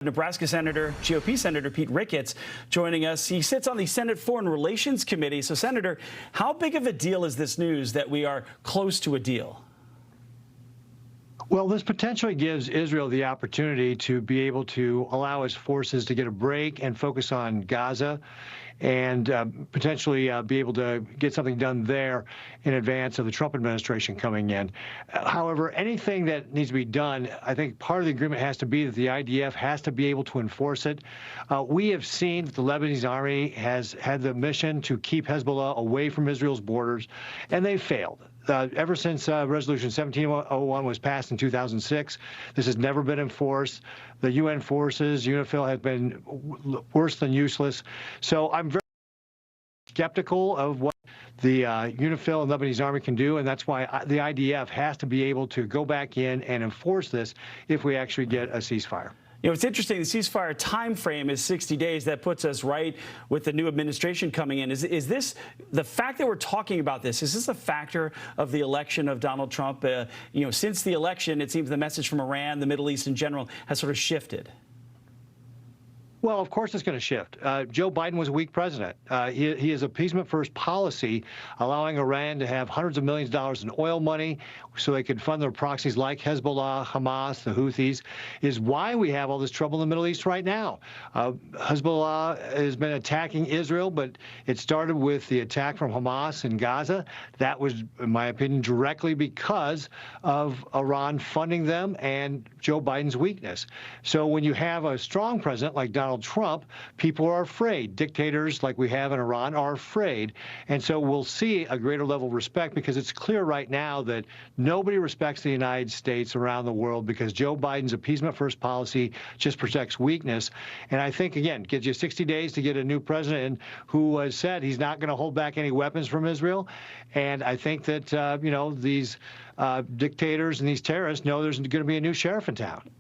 Nebraska Senator, GOP Senator Pete Ricketts joining us. He sits on the Senate Foreign Relations Committee. So, Senator, how big of a deal is this news that we are close to a deal? Well, this potentially gives Israel the opportunity to be able to allow its forces to get a break and focus on Gaza and potentially be able to get something done there in advance of the Trump administration coming in. However, anything that needs to be done, I think part of the agreement has to be that the IDF has to be able to enforce it. We have seen that the Lebanese army has had the mission to keep Hezbollah away from Israel's borders, and they've failed. Ever since Resolution 1701 was passed in 2006, this has never been enforced. The UN forces, UNIFIL, have been worse than useless. So I'm very skeptical of what the UNIFIL and Lebanese army can do, and that's why the IDF has to be able to go back in and enforce this if we actually get a ceasefire. You know, it's interesting, the ceasefire time frame is 60 days. That puts us right with the new administration coming in. Is this, the fact that we're talking about this, is this a factor of the election of Donald Trump? You know, since the election, it seems the message from Iran, the Middle East in general, has sort of shifted. Well, of course it's going to shift. Joe Biden was a weak president. He has appeasement-first policy, allowing Iran to have hundreds of millions of dollars in oil money so they could fund their proxies like Hezbollah, Hamas, the Houthis, is why we have all this trouble in the Middle East right now. Hezbollah has been attacking Israel, but it started with the attack from Hamas in Gaza. That was, in my opinion, directly because of Iran funding them and Joe Biden's weakness. So when you have a strong president like Donald Trump, people are afraid. Dictators like we have in Iran are afraid. And so we'll see a greater level of respect, because it's clear right now that nobody respects the United States around the world, because Joe Biden's appeasement-first policy just protects weakness. And I think, again, gives you 60 days to get a new president who has said he's not going to hold back any weapons from Israel. And I think that, you know, these dictators and these terrorists know there's going to be a new sheriff in town.